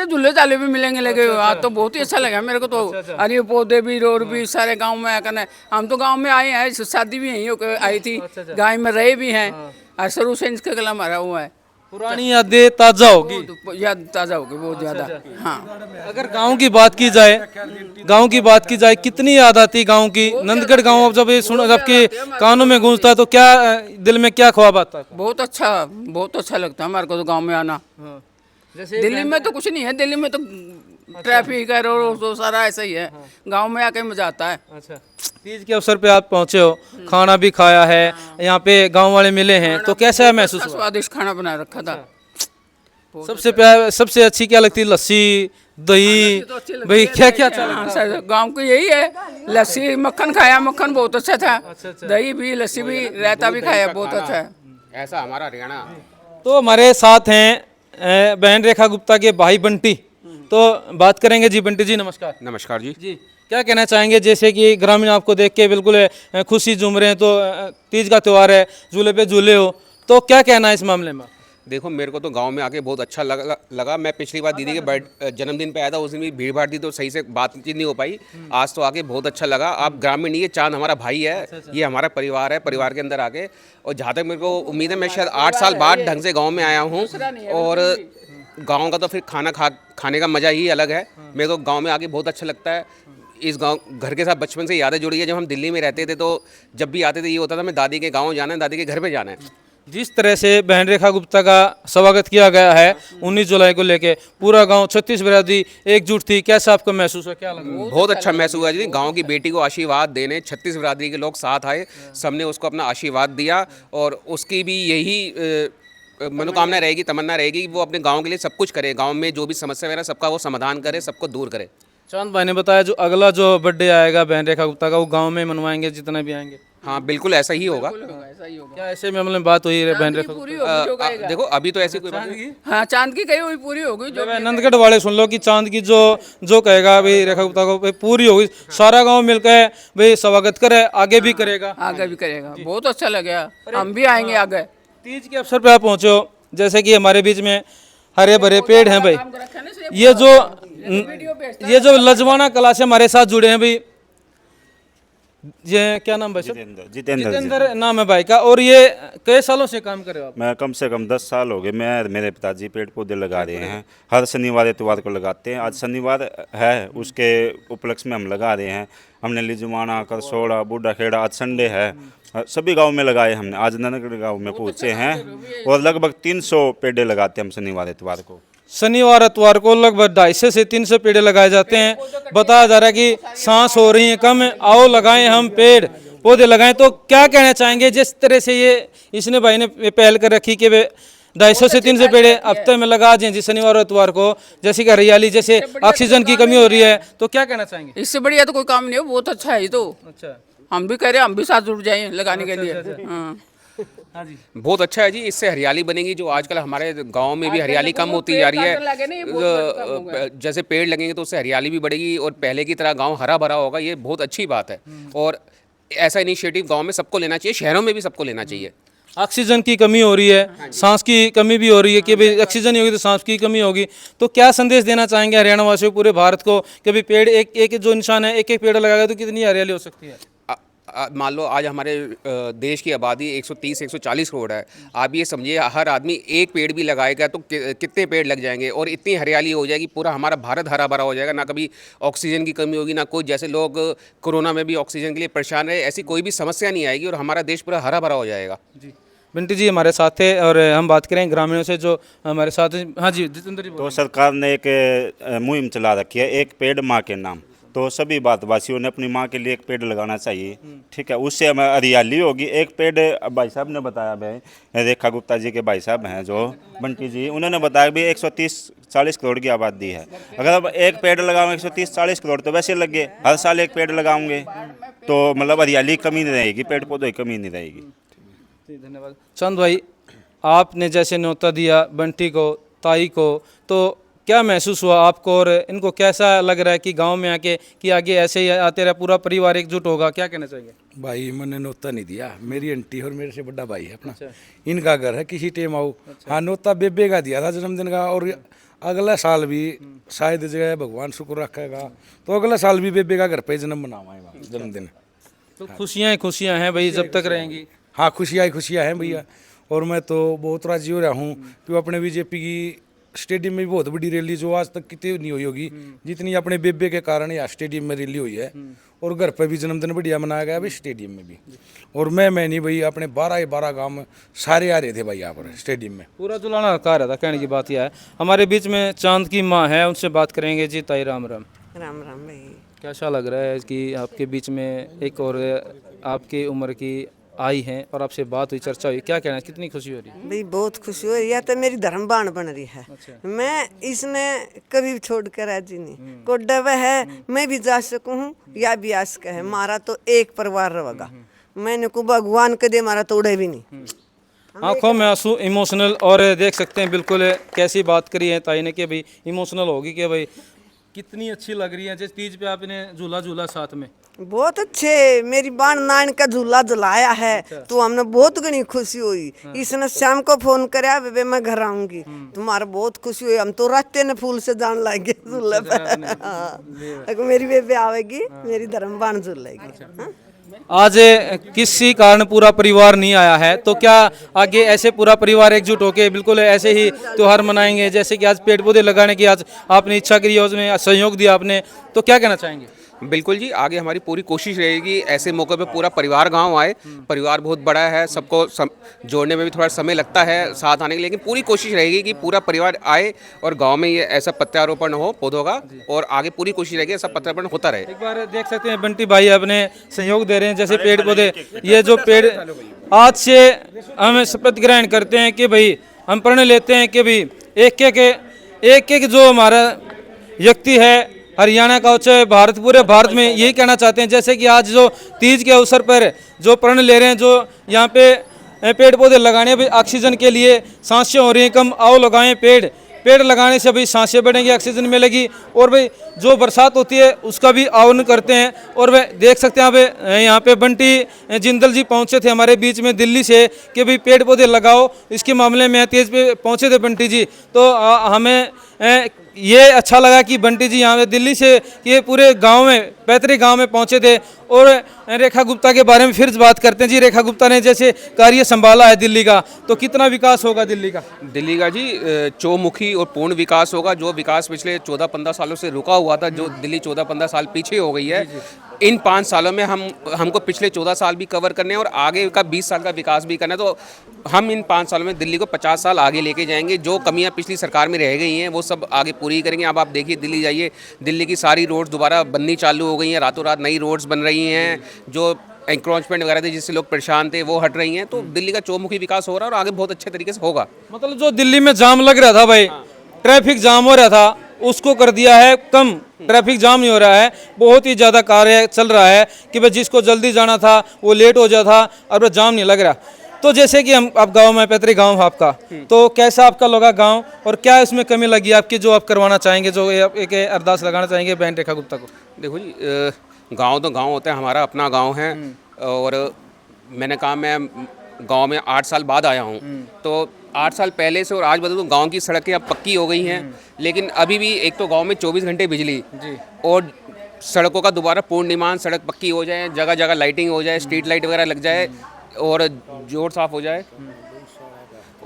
झूले झाले भी मिलेंगे लगे आज तो बहुत ही अच्छा लगा मेरे को तो। अरे पौधे भी रोड भी सारे गांव में आकर हम तो गांव में आए हैं, शादी भी यहीं होकर आई थी, गाँव में रहे भी हैं और शुरू से इसका गला मारा हुआ है। पुरानी यादें ताजा होगी, याद ताज़ा होगी बहुत ज़्यादा। हाँ अगर गांव की बात की जाए कितनी याद आती गांव की? नंदगढ़ गांव अब जब ये सुन आपके कानों में गूंजता तो क्या दिल में क्या ख्वाब आता है? बहुत अच्छा लगता है हमारे को तो गांव में आना। जैसे दिल्ली में तो कुछ नहीं है, दिल्ली में तो ट्रैफिक है, रोड तो सारा ऐसा ही है। गांव में आके मजा आता है। अच्छा, तीज के अवसर पे आप पहुंचे हो, खाना भी खाया है, यहाँ पे गांव वाले मिले हैं, तो कैसा महसूस हुआ? स्वादिष्ट खाना बना रखा था। सबसे अच्छी क्या लगती है? लस्सी, दही, भाई क्या क्या गांव को यही है, लस्सी मक्खन खाया, मक्खन बहुत अच्छा था। दही भी, लस्सी भी, रायता भी खाया, बहुत अच्छा है। ऐसा हमारा हरियाणा। तो हमारे साथ हैं बहन रेखा गुप्ता के भाई बंटी, तो बात करेंगे जी। बंटी जी नमस्कार। नमस्कार जी। जी क्या कहना चाहेंगे? जैसे कि ग्रामीण आपको देख के बिल्कुल खुशी झूम रहे हैं, तो तीज का त्यौहार है, झूले पे झूले हो, तो क्या कहना है इस मामले में? देखो मेरे को तो गांव में आके बहुत अच्छा लगा। मैं पिछली बार दीदी के जन्मदिन पे आया था, उस दिन भी भीड़ भाड़ थी तो सही से बातचीत नहीं हो पाई। आज तो आके बहुत अच्छा लगा। आप ग्रामीण नहीं है, चांद हमारा भाई है, ये हमारा परिवार है, परिवार के अंदर आके। और जहाँ तक मेरे को उम्मीद है, मैं शायद 8 साल बाद ढंग से गाँव में आया हूँ और गाँव का तो फिर खाने का मज़ा ही अलग है। मेरे को गाँव में आके बहुत अच्छा लगता है। इस गांव घर के साथ बचपन से यादें जुड़ी है। जब हम दिल्ली में रहते थे तो जब भी आते थे ये होता था, मैं दादी के गांव जाना है, दादी के घर पे जाना है। जिस तरह से बहन रेखा गुप्ता का स्वागत किया गया है 19 जुलाई को लेके, पूरा गांव 36 बिरादरी एकजुट थी, कैसा आपको महसूस हुआ, क्या लगा? बहुत अच्छा महसूस हुआ जी। गांव की बेटी को आशीर्वाद देने 36 बिरादरी के लोग साथ आए, सबने उसको अपना आशीर्वाद दिया और उसकी भी यही मनोकामना रहेगी, तमन्ना रहेगी कि वो अपने गाँव के लिए सब कुछ करे, गाँव में जो भी समस्या वगैरह सबका वो समाधान करे, सबको दूर करे। चांद भाई ने बताया जो अगला जो बर्थडे आएगा बहन रेखा गुप्ता का, वो गांव में मनवाएंगे जितने भी आएंगे। हाँ बिल्कुल ऐसा ही होगा। क्या ऐसे में मतलब बात हुई है बहन रेखा? देखो अभी तो ऐसी कोई बात नहीं। हाँ चांद की कही हुई पूरी होगी। जो नंदगढ़ वाले सुन लो कि चांद की जो कहेगा भाई रेखा गुप्ता को भाई पूरी होगी, सारा गांव मिलकर भाई स्वागत करे, आगे भी करेगा। बहुत अच्छा लगेगा, हम भी आएंगे आगे। तीज के अवसर पे आप पहुंचे हो, जैसे कि हमारे बीच में हरे भरे पेड़ हैं भाई, ये जो लजवाना कला से हमारे साथ जुड़े हैं भाई, ये क्या नाम भाई? जितेंद्र नाम है भाई का। और ये कई सालों से काम कर रहे हो आप? मैं कम से कम 10 साल हो गए। मैं मेरे पिताजी पेड़ पौधे लगा रहे हैं, हर शनिवार इतवार को लगाते हैं। आज शनिवार है, उसके उपलक्ष्य में हम लगा रहे हैं। हमने लिजवाना, करसोड़ा, बूढ़ा खेड़ा, आज संडे है, सभी गांव में लगाए हमने। आज नंदगढ़ गांव में पहुंचे हैं और लगभग 300 पेड़ लगाते हैं हम शनिवार इतवार को। शनिवार इतवार को लगभग 250 से 300 पेड़ लगाए जाते हैं। बताया जा रहा है कि सांस हो रही है कम, आओ लगाएं हम पेड़ पौधे लगाएं। तो क्या कहना चाहेंगे जिस तरह से ये इसने भाई ने पहल कर रखी कि 250 से 300 पेड़ हफ्ते में लगा दें जी शनिवार और इतवार को, जैसे कि हरियाली, जैसे ऑक्सीजन की कमी हो रही है, तो क्या कहना चाहेंगे? इससे बढ़िया तो कोई काम नहीं है, बहुत अच्छा है। तो अच्छा, हम भी कह रहे हैं, हम भी साथ जुड़ जाएं लगाने के लिए। हाँ जी, बहुत अच्छा है जी। इससे हरियाली बनेगी, जो आजकल हमारे गांव में भी हरियाली कम होती जा रही है। जैसे पेड़ लगेंगे तो उससे हरियाली भी बढ़ेगी और पहले की तरह गांव हरा भरा होगा, ये बहुत अच्छी बात है। और ऐसा इनिशिएटिव गांव में सबको लेना चाहिए, शहरों में भी सबको लेना चाहिए। ऑक्सीजन की कमी हो रही है, सांस की कमी भी हो रही है कि भाई ऑक्सीजन नहीं होगी तो सांस की कमी होगी, तो क्या संदेश देना चाहेंगे हरियाणा वासियों, पूरे भारत को, कि भाई पेड़ एक जो इंसान है एक पेड़ लगाएगा तो कितनी हरियाली हो सकती है? मान लो आज हमारे देश की आबादी 130-140 करोड़ है। आप ये समझिए हर आदमी एक पेड़ भी लगाएगा तो कितने पेड़ लग जाएंगे और इतनी हरियाली हो जाएगी, पूरा हमारा भारत हरा भरा हो जाएगा। ना कभी ऑक्सीजन की कमी होगी, ना कोई, जैसे लोग कोरोना में भी ऑक्सीजन के लिए परेशान रहे, ऐसी कोई भी समस्या नहीं आएगी और हमारा देश पूरा हरा भरा हो जाएगा। जी, बंटी जी हमारे साथ थे और हम बात करें ग्रामीणों से जो हमारे साथ। हाँ जी जितेंद्र जी। तो सरकार ने एक मुहिम चला रखी है, एक पेड़ माँ के नाम। तो सभी भारतवासियों ने अपनी माँ के लिए एक पेड़ लगाना चाहिए, ठीक है, उससे हमें हरियाली होगी। एक पेड़ भाई साहब ने बताया, भाई रेखा गुप्ता जी के भाई साहब हैं जो बंटी जी, उन्होंने बताया भी 130-40 करोड़ की आबादी है। अगर अब एक पेड़ लगाओ 130-40 करोड़ तो वैसे लगे, हर साल एक पेड़ लगाओगे तो मतलब हरियाली कमी नहीं रहेगी, पेड़ पौधों की कमी नहीं रहेगी। धन्यवाद। चंद भाई, आपने जैसे न्योता दिया बंटी को, ताई को, तो क्या महसूस हुआ आपको और इनको कैसा लग रहा है कि गांव में आके कि आगे ऐसे ही आते रहे, पूरा परिवार एकजुट होगा, क्या कहना चाहिए? भाई मैंने नोता नहीं दिया, मेरी आंटी और मेरे से बड़ा भाई है अपना, इनका घर है, किसी टाइम आओ। हाँ नोता बेबे का दिया था जन्मदिन का, और अगला साल भी शायद जगह भगवान शुक्र रखेगा तो अगला साल भी बेबे का घर पे जन्म मनावाएगा जन्मदिन। तो खुशियाँ ही खुशियाँ हैं भाई, जब तक रहेंगी। हाँ खुशियाँ ही खुशियाँ हैं भैया। और मैं तो बहुत राजी हो रहा हूँ कि वो अपने बीजेपी की स्टेडियम में भी बहुत बड़ी रैली जो आज तक कितनी नहीं हुई होगी जितनी अपने बेबे के कारण यहाँ स्टेडियम में रैली हुई है। और घर पे भी जन्मदिन बढ़िया मनाया गया भाई स्टेडियम में भी। और मैं नहीं भाई अपने 12 गांव में सारे आ रहे थे भाई यहाँ पर स्टेडियम में। पूरा जुलाना कहा रहा था। कहने की बात यह है, हमारे बीच में चांद की माँ है, उनसे बात करेंगे। जी ताई राम राम। राम राम भाई। कैसा लग रहा है कि आपके बीच में एक और आपकी उम्र की आई हैं और आपसे बात हुई, चर्चा हुई, क्या कहना है, कितनी खुशी हो रही है? भाई बहुत खुशी हो रही है, तो मेरी धर्मबाण बन रही है। मैं इसमें कभी छोड़ कर राजी नहीं। कोड्डा वह है मैं भी जा सकूं या भी आ सके है, मारा तो एक परिवार रहेगा। मैंने को भगवान के दे मारा तोड़े भी नहीं। आंखों में आंसू, इमोशनल। और देख सकते हैं बिल्कुल कैसी बात करी है ताई ने कि भाई इमोशनल होगी कि भाई कितनी अच्छी लग रही है। जिस तीज पे आपने झूला झूला साथ में, बहुत अच्छे मेरी बाण नान का झूला झुलाया है तो हमने बहुत घनी खुशी हुई। इसने शाम को फोन कराया बेबे मैं घर आऊंगी, तुम्हारा बहुत खुशी हुई। हम तो रास्ते ने फूल से जान लाएंगे झूले पे। हाँ। मेरी बेबे आवेगी, मेरी धर्मबाण झूलेगी। हाँ? आज किसी कारण पूरा परिवार नहीं आया है, तो क्या आगे ऐसे पूरा परिवार एकजुट होकर बिल्कुल ऐसे ही त्योहार मनाएंगे जैसे कि आज पेड़ पौधे लगाने की आज आपने इच्छा करी है, उसमें सहयोग दिया आपने, तो क्या कहना चाहेंगे? बिल्कुल जी, आगे हमारी पूरी कोशिश रहेगी ऐसे मौके पे पूरा परिवार गांव आए। परिवार बहुत बड़ा है, सबको जोड़ने में भी थोड़ा समय लगता है साथ आने के, लेकिन पूरी कोशिश रहेगी कि पूरा परिवार आए और गांव में ये ऐसा पत्तारोपण हो पौधों का, और आगे पूरी कोशिश रहेगी ऐसा पत्तारोपण होता रहे। एक बार देख सकते हैं बंटी भाई अपने सहयोग दे रहे हैं, जैसे पेड़ पौधे, ये जो पेड़ आज से हम शपथ ग्रहण करते हैं कि भाई हम प्रण लेते हैं कि भाई एक एक जो हमारा व्यक्ति है हरियाणा का, चाहे भारत, पूरे भारत में यही कहना चाहते हैं। जैसे कि आज जो तीज के अवसर पर जो प्रण ले रहे हैं, जो यहाँ पे पेड़ पौधे लगाने, भी ऑक्सीजन के लिए सांसें हो रही हैं कम, आओ लगाएं पेड़ लगाने से भाई सांसें बढ़ेंगी, ऑक्सीजन मिलेगी। और भाई जो बरसात होती है उसका भी आह्वान करते हैं। और वह देख सकते हैं यहाँ पे बंटी जिंदल जी पहुँचे थे हमारे बीच में दिल्ली से कि भाई पेड़ पौधे लगाओ, इसके मामले में तेज पे पहुँचे थे बंटी जी। तो हमें ये अच्छा लगा कि बंटी जी यहाँ पे दिल्ली से कि पूरे गांव में, पैतृक गांव में पहुंचे थे। और रेखा गुप्ता के बारे में फिर बात करते हैं। जी रेखा गुप्ता ने जैसे कार्य संभाला है दिल्ली का, तो कितना विकास होगा दिल्ली का? दिल्ली का जी चौमुखी और पूर्ण विकास होगा। जो विकास पिछले 14-15 सालों से रुका हुआ था, जो दिल्ली 14-15 साल पीछे हो गई है, इन 5 सालों में हमको पिछले 14 साल भी कवर करने हैं और आगे का 20 साल का विकास भी करना है। तो हम इन 5 सालों में दिल्ली को 50 साल आगे लेके जाएंगे। जो कमियां पिछली सरकार में रह गई हैं वो सब आगे पूरी करेंगे। अब आप देखिए दिल्ली जाइए, दिल्ली की सारी रोड्स दोबारा बननी चालू हो गई हैं, रातों रात नई रोड्स बन रही हैं। जो एंक्रोचमेंट वगैरह थे जिससे लोग परेशान थे वो हट रही हैं। तो दिल्ली का चौमुखी विकास हो रहा है और आगे बहुत अच्छे तरीके से होगा। मतलब जो दिल्ली में जाम लग रहा था भाई, ट्रैफिक जाम हो रहा था, उसको कर दिया है कम। ट्रैफिक जाम नहीं हो रहा है, बहुत ही ज़्यादा कार्य चल रहा है कि भाई जिसको जल्दी जाना था वो लेट हो जाता था, अब जाम नहीं लग रहा। तो जैसे कि हम आप गांव में, पैतृक गांव आपका, तो कैसा आपका लगा गांव और क्या इसमें कमी लगी आपकी जो आप करवाना चाहेंगे, जो एक अरदास लगाना चाहेंगे बहन रेखा गुप्ता को? देखो जी, गांव तो गांव होता है, हमारा अपना गांव है। और मैंने कहा मैं गांव में 8 साल बाद आया हूं, तो 8 साल पहले से और आज बता दूं गांव की सड़कें अब पक्की हो गई हैं। लेकिन अभी भी एक तो गांव में 24 घंटे बिजली और सड़कों का दोबारा पूर्ण निर्माण, सड़क पक्की हो जाए, जगह जगह लाइटिंग हो जाए, स्ट्रीट लाइट वगैरह लग जाए और जोड़ साफ हो जाए,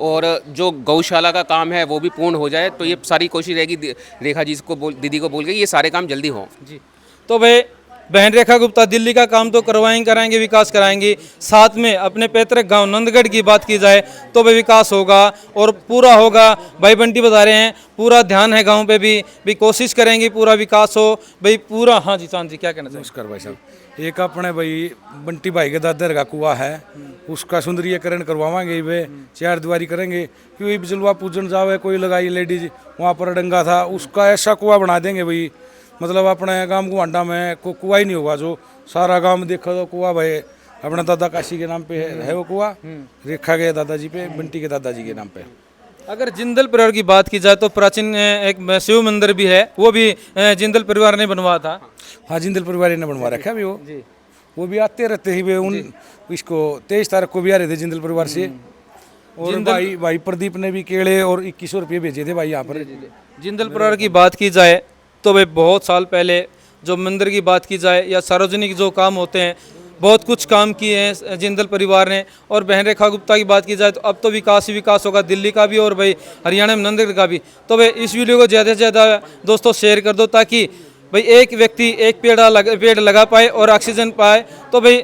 और जो गौशाला का काम है वो भी पूर्ण हो जाए। तो ये सारी कोशिश रहेगी रेखा जी को दीदी को बोल के ये सारे काम जल्दी हों जी। तो भाई बहन रेखा गुप्ता दिल्ली का काम तो कराएंगे, विकास कराएंगे, साथ में अपने पैतृक गांव नंदगढ़ की बात की जाए तो भी विकास होगा और पूरा होगा। भाई बंटी बता रहे हैं पूरा ध्यान है गांव पे भी कोशिश करेंगे पूरा विकास हो भाई पूरा। हाँ जी चांद जी क्या कहना चाहिए? नमस्कार भाई साहब, एक अपने भाई बंटी भाई के दादर का कुआ है, उसका सुंदरीकरण करवाएंगे, वे 4 दीवारी करेंगे कि वही बिजलवा पूजन जावे कोई लगाई लेडीज, वहाँ पर डंगा था, उसका ऐसा कुआ बना देंगे भाई। मतलब अपने गांव गुआंडा में कोई कुआ ही नहीं होगा, जो सारा गांव देखो तो कुआ भाई अपने दादा काशी के नाम पे है वो कुआ, रेखा के दादाजी पे, बंटी के दादाजी के नाम पे। अगर जिंदल परिवार की बात की जाए तो प्राचीन एक शिव मंदिर भी है, वो भी जिंदल परिवार ने बनवाया था। हाँ जिंदल परिवार ने बनवा रखा भी वो भी आते रहते ही वे उन इसको 23 तारीख को भी आ रहे थे जिंदल परिवार से। और भाई प्रदीप ने भी केले और 2100 रुपये भेजे थे भाई यहाँ पर। जिंदल परिवार की बात की जाए तो भाई बहुत साल पहले जो मंदिर की बात की जाए या सार्वजनिक जो काम होते हैं बहुत कुछ काम किए हैं जिंदल परिवार ने। और बहन रेखा गुप्ता की बात की जाए तो अब तो विकास ही विकास होगा, दिल्ली का भी और भाई हरियाणा में नंदगढ़ का भी। तो भाई इस वीडियो को ज़्यादा से ज़्यादा दोस्तों शेयर कर दो ताकि भाई एक व्यक्ति एक पेड़ लगा पाए और ऑक्सीजन पाए। तो भाई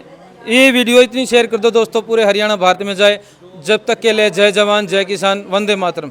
ये वीडियो इतनी शेयर कर दो दोस्तों पूरे हरियाणा भारत में जाए। जब तक के लिए जय जवान जय किसान, वंदे मातरम।